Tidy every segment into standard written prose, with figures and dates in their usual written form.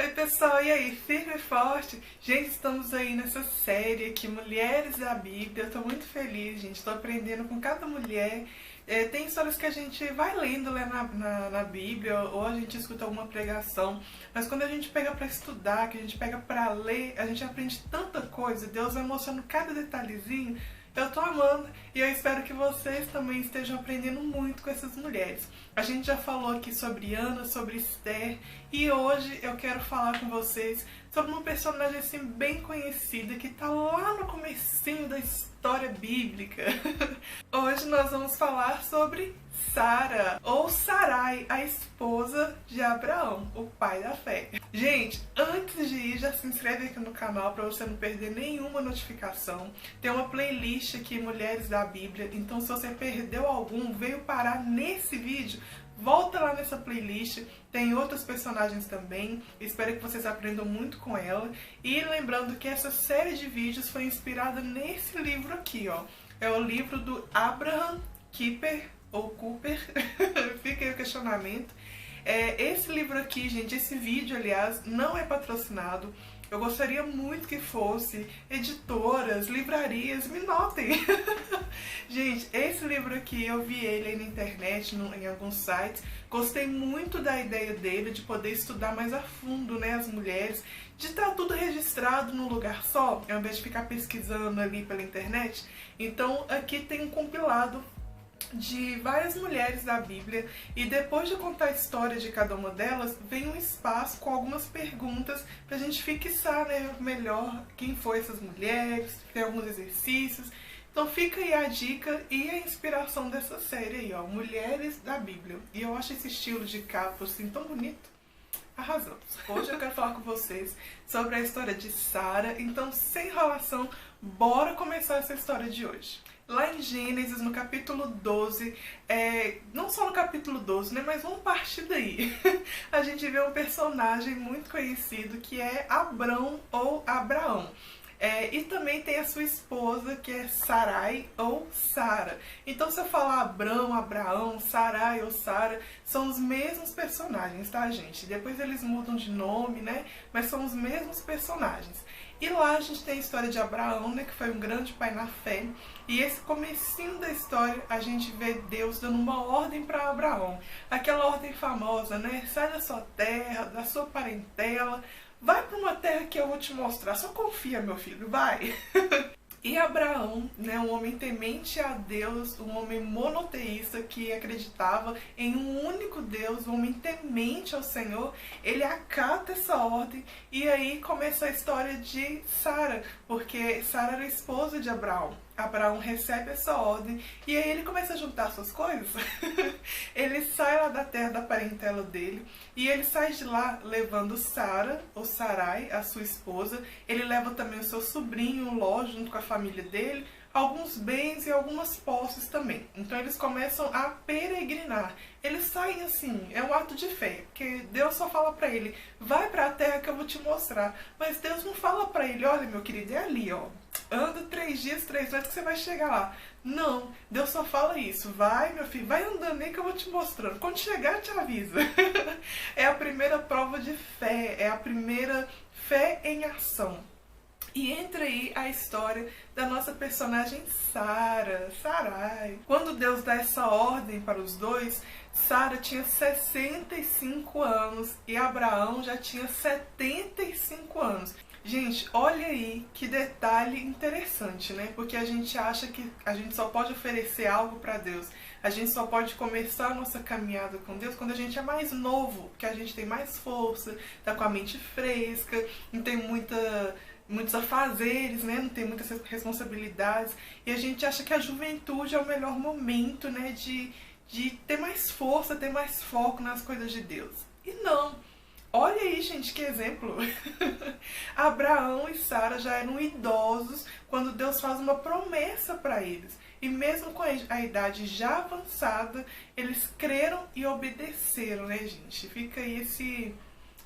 Oi pessoal, e aí? Firme e forte? Gente, estamos aí nessa série aqui, Mulheres da Bíblia. Eu tô muito feliz, gente. Tô aprendendo com cada mulher. Tem histórias que a gente vai lendo na Bíblia, ou a gente escuta alguma pregação, mas quando a gente pega pra estudar, que a gente pega pra ler, a gente aprende tanta coisa. Deus vai mostrando cada detalhezinho. Eu tô amando e eu espero que vocês também estejam aprendendo muito com essas mulheres. A gente já falou aqui sobre Ana, sobre Esther, e hoje eu quero falar com vocês sobre uma personagem assim bem conhecida que tá lá no comecinho da história bíblica. Hoje nós vamos falar sobre Sara, ou Sarai, a esposa de Abraão, o pai da fé. Gente, antes de ir, já se inscreve aqui no canal para você não perder nenhuma notificação. Tem uma playlist aqui, Mulheres da Bíblia, então se você perdeu algum, veio parar nesse vídeo, volta lá nessa playlist, tem outros personagens também, espero que vocês aprendam muito com ela. E lembrando que essa série de vídeos foi inspirada nesse livro aqui, ó. É o livro do Abraham Kuyper, ou Cooper, fica aí o questionamento. Esse livro aqui, gente, esse vídeo, aliás, não é patrocinado. Eu gostaria muito que fosse. Editoras, livrarias, me notem. Gente, esse livro aqui, eu vi ele aí na internet, em alguns sites. Gostei muito da ideia dele, de poder estudar mais a fundo, né, as mulheres. De estar tudo registrado num lugar só, ao invés de ficar pesquisando ali pela internet. Então, aqui tem um compilado de várias mulheres da Bíblia, e depois de contar a história de cada uma delas, vem um espaço com algumas perguntas pra gente fixar, né, melhor quem foi essas mulheres, tem alguns exercícios. Então fica aí a dica e a inspiração dessa série aí, ó, Mulheres da Bíblia. E eu acho esse estilo de capa assim tão bonito. Arrasamos. Hoje eu quero falar com vocês sobre a história de Sara, então sem enrolação, bora começar essa história de hoje. Lá em Gênesis, no capítulo 12, não só no capítulo 12, né, mas vamos partir daí. A gente vê um personagem muito conhecido que é Abrão ou Abraão. E também tem a sua esposa, que é Sarai ou Sara. Então, se eu falar Abrão, Abraão, Sarai ou Sara, são os mesmos personagens, tá, gente? Depois eles mudam de nome, né? Mas são os mesmos personagens. E lá a gente tem a história de Abraão, né, que foi um grande pai na fé. E esse comecinho da história, a gente vê Deus dando uma ordem para Abraão. Aquela ordem famosa, né? Sai da sua terra, da sua parentela, vai para uma terra que eu vou te mostrar. Só confia, meu filho, vai. E Abraão, né, um homem temente a Deus, um homem monoteísta que acreditava em um único Deus, um homem temente ao Senhor, ele acata essa ordem e aí começa a história de Sara, porque Sara era esposa de Abraão. Abraão recebe essa ordem e aí ele começa a juntar suas coisas. Ele sai lá da terra da parentela dele e ele sai de lá levando Sara, ou Sarai, a sua esposa. Ele leva também o seu sobrinho Ló junto com a família dele, alguns bens e algumas posses também. Então eles começam a peregrinar. Eles saem assim, é um ato de fé, porque Deus só fala pra ele, vai pra terra que eu vou te mostrar. Mas Deus não fala pra ele, olha meu querido, é ali, ó. Anda 3 dias, 3 noites que você vai chegar lá. Não, Deus só fala isso. Vai, meu filho, vai andando aí que eu vou te mostrando. Quando chegar, eu te avisa. É a primeira prova de fé, é a primeira fé em ação. E entra aí a história da nossa personagem Sara, Sarai. Quando Deus dá essa ordem para os dois, Sara tinha 65 anos e Abraão já tinha 75 anos. Gente, olha aí que detalhe interessante, né? Porque a gente acha que a gente só pode oferecer algo para Deus. A gente só pode começar a nossa caminhada com Deus quando a gente é mais novo, porque a gente tem mais força, tá com a mente fresca, não tem muitos afazeres, né? Não tem muitas responsabilidades. E a gente acha que a juventude é o melhor momento, né? De ter mais força, ter mais foco nas coisas de Deus. E não! Olha aí, gente, que exemplo! Abraão e Sara já eram idosos quando Deus faz uma promessa para eles. E mesmo com a idade já avançada, eles creram e obedeceram, né, gente? Fica aí esse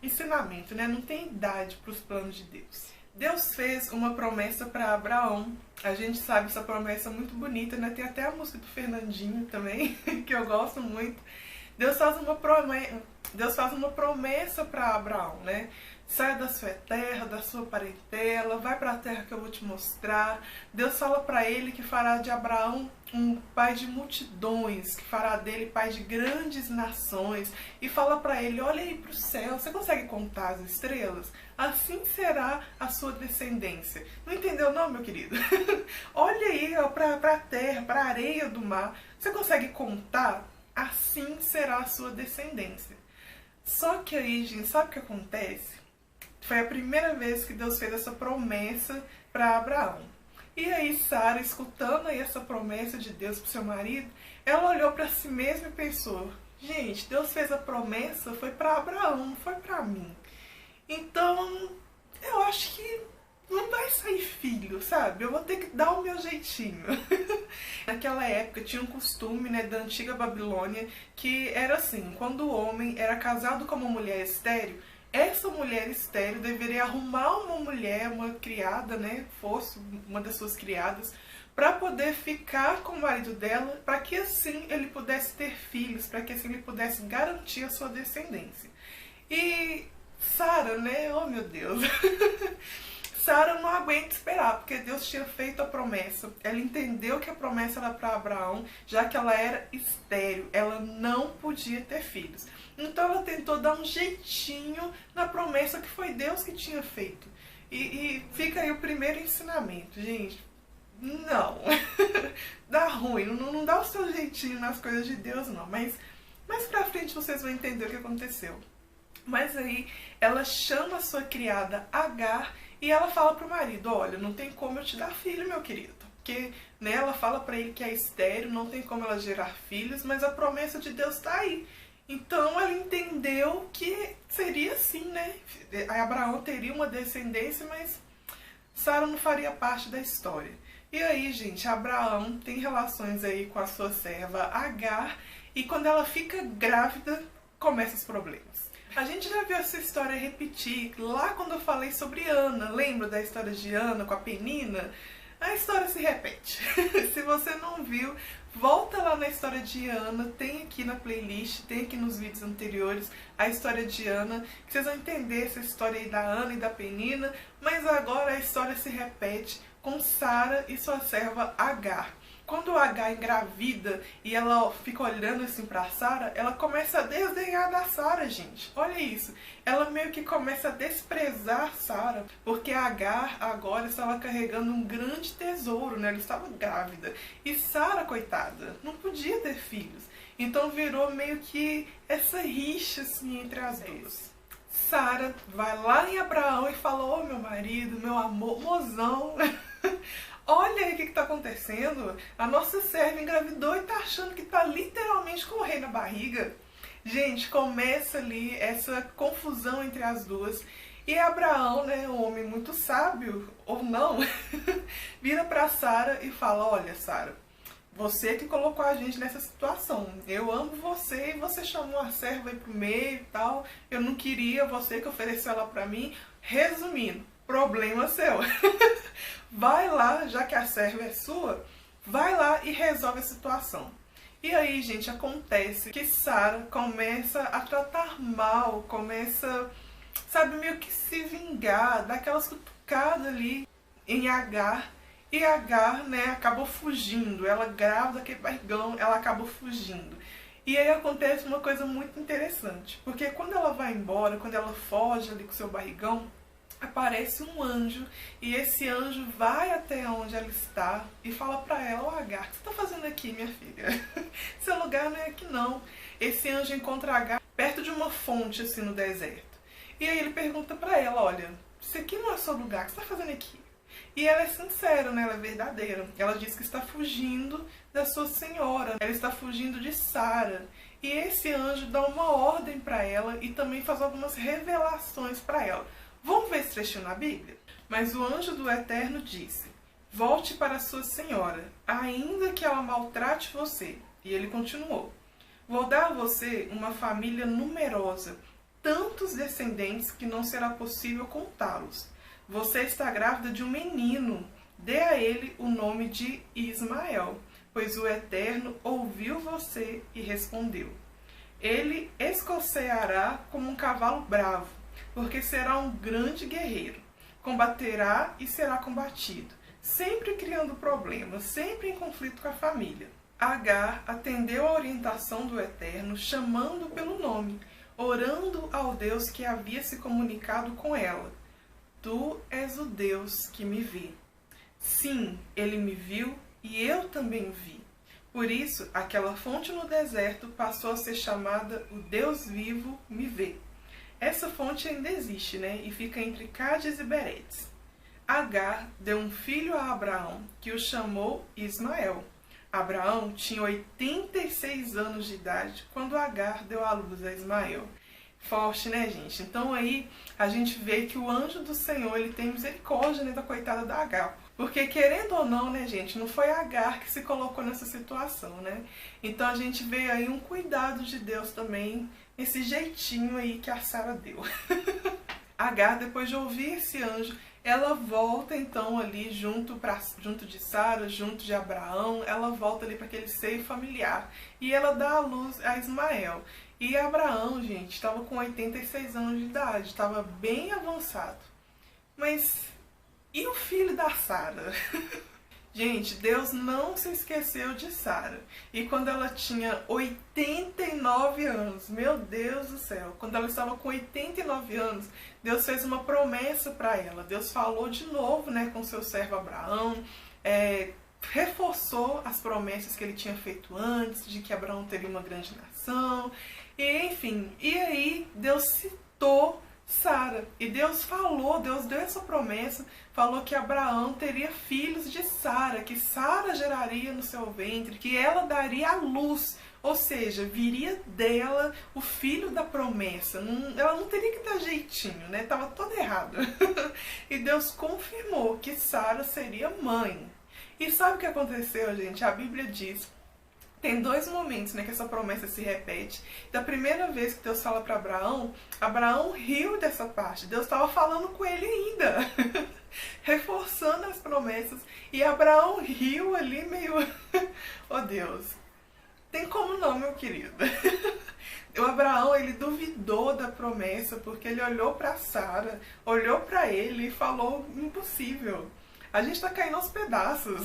ensinamento, né? Não tem idade para os planos de Deus. Deus fez uma promessa para Abraão. A gente sabe essa promessa muito bonita, né? Tem até a música do Fernandinho também, que eu gosto muito. Deus faz uma promessa para Abraão, né? Saia da sua terra, da sua parentela, vai para a terra que eu vou te mostrar. Deus fala para ele que fará de Abraão um pai de multidões, que fará dele pai de grandes nações. E fala para ele, olha aí para o céu, você consegue contar as estrelas? Assim será a sua descendência. Não entendeu não, meu querido? Olha aí para a terra, para a areia do mar. Você consegue contar? Assim será a sua descendência. Só que aí, gente, sabe o que acontece? Foi a primeira vez que Deus fez essa promessa para Abraão. E aí Sara, escutando aí essa promessa de Deus para o seu marido, ela olhou para si mesma e pensou, gente, Deus fez a promessa, foi para Abraão, não foi para mim. Então, eu acho que não vai sair filho, sabe? Eu vou ter que dar o meu jeitinho. Naquela época tinha um costume, né, da antiga Babilônia, que era assim, quando o homem era casado com uma mulher estéril, essa mulher estéril deveria arrumar uma mulher, uma criada, né, fosse uma das suas criadas, para poder ficar com o marido dela, para que assim ele pudesse ter filhos, para que assim ele pudesse garantir a sua descendência. E Sara, né, oh meu Deus, Sara não aguenta esperar, porque Deus tinha feito a promessa. Ela entendeu que a promessa era para Abraão, já que ela era estéril, ela não podia ter filhos. Então ela tentou dar um jeitinho na promessa que foi Deus que tinha feito. E fica aí o primeiro ensinamento, gente. Não, dá ruim, não dá o seu jeitinho nas coisas de Deus não, mas mais pra frente vocês vão entender o que aconteceu. Mas aí ela chama a sua criada Agar e ela fala pro marido, olha, não tem como eu te dar filho, meu querido. Porque né, ela fala pra ele que é estéril, não tem como ela gerar filhos, mas a promessa de Deus tá aí. Então ela entendeu que seria assim, né? Abraão teria uma descendência, mas Sara não faria parte da história. E aí, gente, Abraão tem relações aí com a sua serva Agar, e quando ela fica grávida, começam os problemas. A gente já viu essa história repetir lá quando eu falei sobre Ana. Lembra da história de Ana com a Penina? A história se repete. Se você não viu, volta lá na história de Ana, tem aqui na playlist, tem aqui nos vídeos anteriores a história de Ana, que vocês vão entender essa história aí da Ana e da Penina, mas agora a história se repete com Sara e sua serva Agar. Quando Agar engravida e ela fica olhando assim pra Sara, ela começa a desdenhar da Sara, gente. Olha isso. Ela meio que começa a desprezar Sara, porque Agar agora estava carregando um grande tesouro, né? Ela estava grávida. E Sara, coitada, não podia ter filhos. Então virou meio que essa rixa assim entre as duas. Sara vai lá em Abraão e fala, ô meu marido, meu amor, mozão, olha aí o que está acontecendo, a nossa serva engravidou e está achando que está literalmente com o rei na barriga. Gente, começa ali essa confusão entre as duas e Abraão, né, um homem muito sábio, ou não, vira para Sara e fala, olha Sara, você que colocou a gente nessa situação. Eu amo você e você chamou a serva aí pro meio e tal. Eu não queria, você que ofereceu ela pra mim. Resumindo, problema seu. Vai lá, já que a serva é sua, vai lá e resolve a situação. E aí, gente, acontece que Sara começa a tratar mal, começa, sabe, meio que se vingar, dá aquelas cutucadas ali em Agar. E Agar, né, acabou fugindo, ela grávida daquele barrigão, ela acabou fugindo. E aí acontece uma coisa muito interessante, porque quando ela vai embora, quando ela foge ali com seu barrigão, aparece um anjo, e esse anjo vai até onde ela está e fala pra ela, ô Agar, o que você tá fazendo aqui, minha filha? Seu lugar não é aqui não. Esse anjo encontra Agar perto de uma fonte, assim, no deserto. E aí ele pergunta pra ela, olha, isso aqui não é seu lugar, o que você tá fazendo aqui? E ela é sincera, né? Ela é verdadeira. Ela diz que está fugindo da sua senhora. Ela está fugindo de Sara. E esse anjo dá uma ordem para ela e também faz algumas revelações para ela. Vamos ver esse trechinho na Bíblia? Mas o anjo do Eterno disse, volte para sua senhora, ainda que ela maltrate você. E ele continuou, vou dar a você uma família numerosa, tantos descendentes que não será possível contá-los. Você está grávida de um menino, dê a ele o nome de Ismael, pois o Eterno ouviu você e respondeu. Ele escoceará como um cavalo bravo, porque será um grande guerreiro, combaterá e será combatido, sempre criando problemas, sempre em conflito com a família. Agar atendeu a orientação do Eterno, chamando pelo nome, orando ao Deus que havia se comunicado com ela. Tu és o Deus que me vê. Sim, ele me viu e eu também o vi. Por isso, aquela fonte no deserto passou a ser chamada o Deus vivo me vê. Essa fonte ainda existe, né? E fica entre Cádiz e Beretes. Agar deu um filho a Abraão, que o chamou Ismael. Abraão tinha 86 anos de idade quando Agar deu à luz a Ismael. Forte, né, gente? Então aí a gente vê que o anjo do Senhor, ele tem misericórdia, né, da coitada da Agar. Porque querendo ou não, né, gente, não foi Agar que se colocou nessa situação, né? Então a gente vê aí um cuidado de Deus também, esse jeitinho aí que a Sara deu. Agar, depois de ouvir esse anjo, ela volta então ali junto de Sara, junto de Abraão, ela volta ali para aquele seio familiar. E ela dá à luz a Ismael. E Abraão, gente, estava com 86 anos de idade, estava bem avançado. Mas e o filho da Sara? Gente, Deus não se esqueceu de Sara. E quando ela tinha 89 anos, meu Deus do céu, quando ela estava com 89 anos, Deus fez uma promessa para ela. Deus falou de novo, né, com seu servo Abraão, reforçou as promessas que ele tinha feito antes, de que Abraão teria uma grande nação, e enfim. E aí Deus citou Sara. E Deus falou, Deus deu essa promessa, falou que Abraão teria filhos de Sara, que Sara geraria no seu ventre, que ela daria à luz, ou seja, viria dela o filho da promessa. Ela não teria que dar jeitinho, né? Tava todo errado. E Deus confirmou que Sara seria mãe. E sabe o que aconteceu, gente? A Bíblia diz, tem dois momentos, né, que essa promessa se repete. Da primeira vez que Deus fala para Abraão, Abraão riu dessa parte. Deus estava falando com ele ainda, reforçando as promessas. E Abraão riu ali meio... Oh Deus, tem como não, meu querido? O Abraão, ele duvidou da promessa, porque ele olhou para Sara, olhou para ele e falou, impossível. A gente está caindo aos pedaços.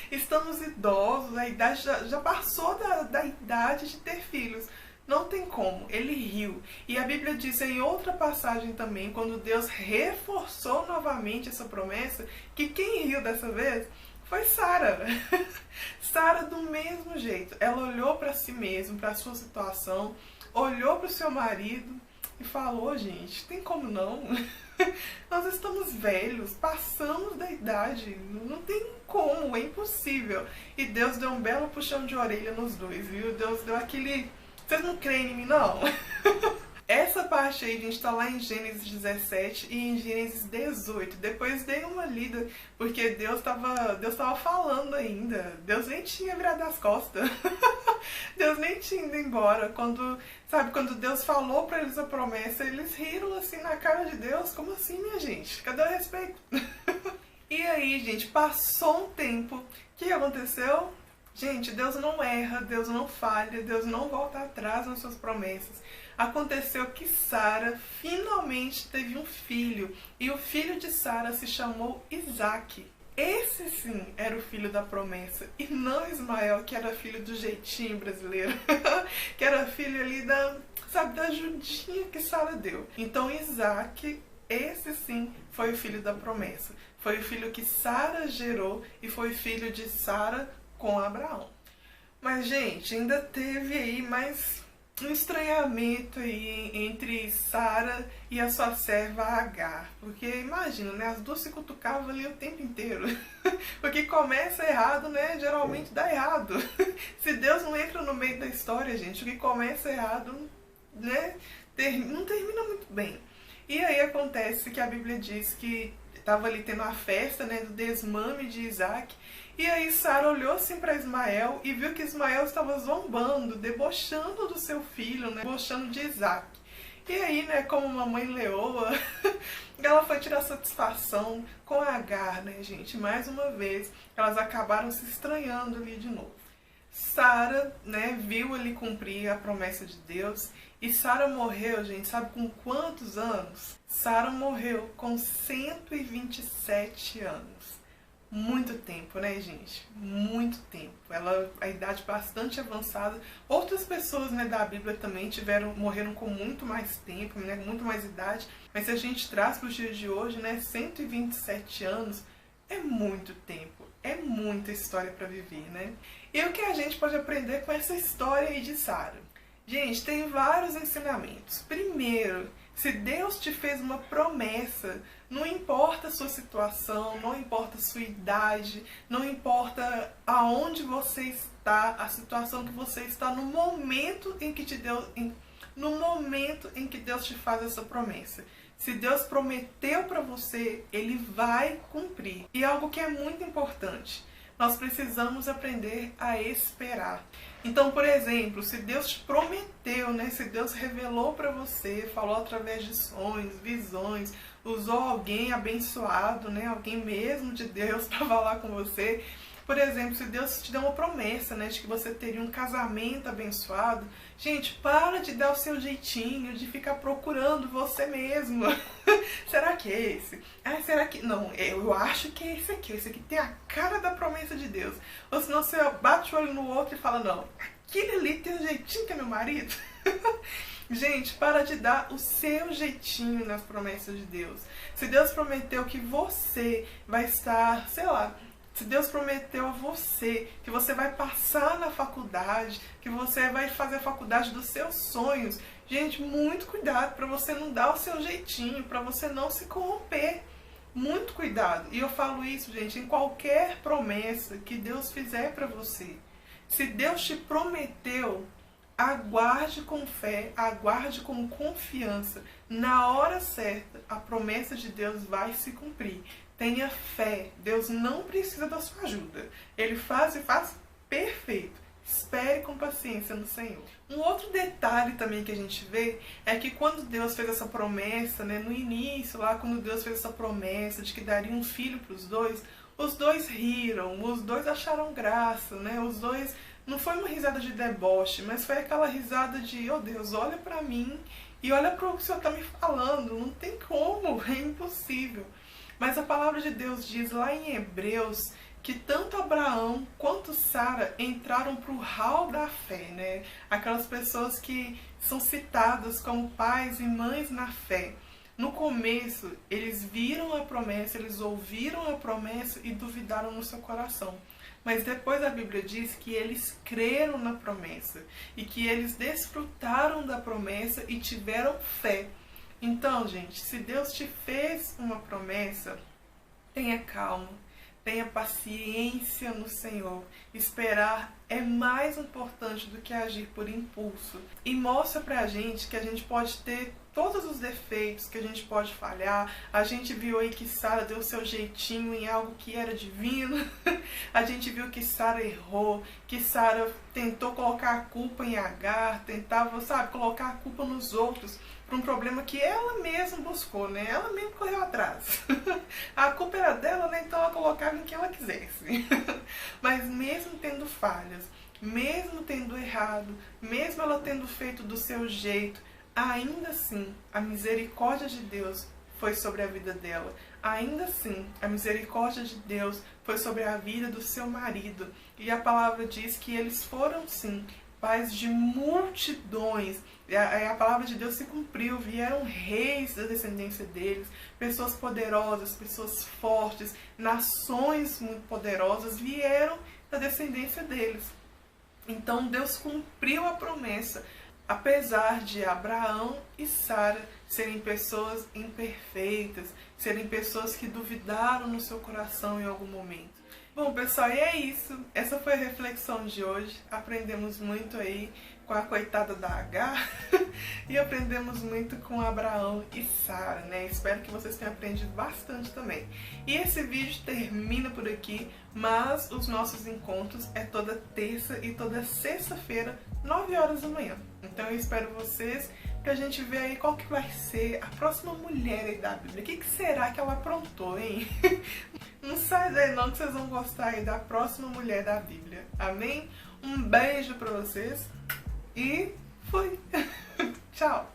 Estamos idosos, a idade já passou da idade de ter filhos. Não tem como. Ele riu. E a Bíblia diz em outra passagem também, quando Deus reforçou novamente essa promessa, que quem riu dessa vez foi Sara. Sara do mesmo jeito. Ela olhou para si mesma, para a sua situação, olhou para o seu marido e falou, gente, tem como não? Nós estamos velhos, passamos da idade, não tem como, é impossível. E Deus deu um belo puxão de orelha nos dois, viu? Deus deu aquele... Vocês não creem em mim, não? Essa parte aí, a gente tá lá em Gênesis 17 e em Gênesis 18. Depois dei uma lida, porque Deus tava falando ainda. Deus nem tinha virado as costas. Deus nem tinha ido embora. Quando Deus falou pra eles a promessa, eles riram assim na cara de Deus. Como assim, minha gente? Cadê o respeito? E aí, gente, passou um tempo. O que aconteceu? Gente, Deus não erra, Deus não falha, Deus não volta atrás nas suas promessas. Aconteceu que Sara finalmente teve um filho, e o filho de Sara se chamou Isaque. Esse sim era o filho da promessa, e não Ismael, que era filho do jeitinho brasileiro, que era filho ali da ajudinha que Sara deu. Então Isaque, esse sim foi o filho da promessa, foi o filho que Sara gerou e foi filho de Sara com Abraão. Mas, gente, ainda teve aí mais um estranhamento aí entre Sara e a sua serva Agar. Porque, imagina, né? As duas se cutucavam ali o tempo inteiro. O que começa errado, né? Geralmente dá errado. Se Deus não entra no meio da história, gente, o que começa errado, né? Não termina muito bem. E aí acontece que a Bíblia diz que estava ali tendo a festa, né, do desmame de Isaque. E aí Sara olhou assim para Ismael e viu que Ismael estava zombando, debochando do seu filho, né, debochando de Isaque. E aí, né, como uma mãe leoa, ela foi tirar satisfação com Agar, né, gente? Mais uma vez, elas acabaram se estranhando ali de novo. Sara, né, viu ele cumprir a promessa de Deus. E Sara morreu, gente, sabe com quantos anos? Sara morreu com 127 anos. Muito tempo, né, gente? Muito tempo. Ela, a idade bastante avançada. Outras pessoas, né, da Bíblia também morreram com muito mais tempo, né, muito mais idade. Mas se a gente traz para os dias de hoje, né, 127 anos é muito tempo. É muita história para viver, né? E o que a gente pode aprender com essa história aí de Sara? Gente, tem vários ensinamentos. Primeiro, se Deus te fez uma promessa, não importa a sua situação, não importa a sua idade, não importa aonde você está, a situação que você está, no momento em que Deus te faz essa promessa. Se Deus prometeu para você, Ele vai cumprir. E algo que é muito importante, nós precisamos aprender a esperar. Então, por exemplo, se Deus te prometeu, né, se Deus revelou para você, falou através de sonhos, visões, usou alguém abençoado, né, alguém mesmo de Deus para falar com você. Por exemplo, se Deus te deu uma promessa, né, de que você teria um casamento abençoado, gente, para de dar o seu jeitinho, de ficar procurando você mesmo. Será que é esse? Ah, será que... Não, eu acho que é esse aqui tem a cara da promessa de Deus. Ou senão você bate o olho no outro e fala, não, aquele ali tem o jeitinho que é meu marido. Gente, para de dar o seu jeitinho nas promessas de Deus. Se Deus prometeu que você vai estar, sei lá, se Deus prometeu a você que você vai passar na faculdade, que você vai fazer a faculdade dos seus sonhos, gente, muito cuidado para você não dar o seu jeitinho, para você não se corromper. Muito cuidado. E eu falo isso, gente, em qualquer promessa que Deus fizer para você. Se Deus te prometeu, aguarde com fé, aguarde com confiança. Na hora certa, a promessa de Deus vai se cumprir. Tenha fé. Deus não precisa da sua ajuda. Ele faz e faz perfeito. Espere com paciência no Senhor. Um outro detalhe também que a gente vê é que quando Deus fez essa promessa, né, no início, lá quando Deus fez essa promessa de que daria um filho para os dois riram, os dois acharam graça, né, os dois... Não foi uma risada de deboche, mas foi aquela risada de, oh Deus, olha para mim e olha para o que o Senhor está me falando. Não tem como, é impossível. Mas a palavra de Deus diz lá em Hebreus que tanto Abraão quanto Sara entraram para o hall da fé, né? Aquelas pessoas que são citadas como pais e mães na fé. No começo, eles viram a promessa, eles ouviram a promessa e duvidaram no seu coração. Mas depois a Bíblia diz que eles creram na promessa e que eles desfrutaram da promessa e tiveram fé. Então, gente, se Deus te fez uma promessa, tenha calma, tenha paciência no Senhor. Esperar é mais importante do que agir por impulso. E mostra pra gente que a gente pode ter todos os defeitos, que a gente pode falhar. A gente viu aí que Sara deu o seu jeitinho em algo que era divino. A gente viu que Sara errou, que Sara tentou colocar a culpa em Agar, tentava, sabe, colocar a culpa nos outros para um problema que ela mesma buscou, né? Ela mesma correu atrás. A culpa era dela, né? Então ela colocava em quem ela quisesse. Mas mesmo tendo falhas, mesmo tendo errado, mesmo ela tendo feito do seu jeito, ainda assim, a misericórdia de Deus foi sobre a vida dela. Ainda assim, a misericórdia de Deus foi sobre a vida do seu marido. E a palavra diz que eles foram, sim, pais de multidões. A palavra de Deus se cumpriu. Vieram reis da descendência deles, pessoas poderosas, pessoas fortes, nações muito poderosas vieram da descendência deles. Então Deus cumpriu a promessa. Apesar de Abraão e Sara serem pessoas imperfeitas, serem pessoas que duvidaram no seu coração em algum momento. Bom, pessoal, e é isso. Essa foi a reflexão de hoje. Aprendemos muito aí com a coitada da Agar e aprendemos muito com Abraão e Sara, né? Espero que vocês tenham aprendido bastante também. E esse vídeo termina por aqui, mas os nossos encontros é toda terça e toda sexta-feira, 9 horas da manhã. Então eu espero vocês pra gente ver aí qual que vai ser a próxima mulher aí da Bíblia. O que será que ela aprontou, hein? Não sai daí não que vocês vão gostar aí da próxima mulher da Bíblia. Amém? Um beijo pra vocês e fui! Tchau!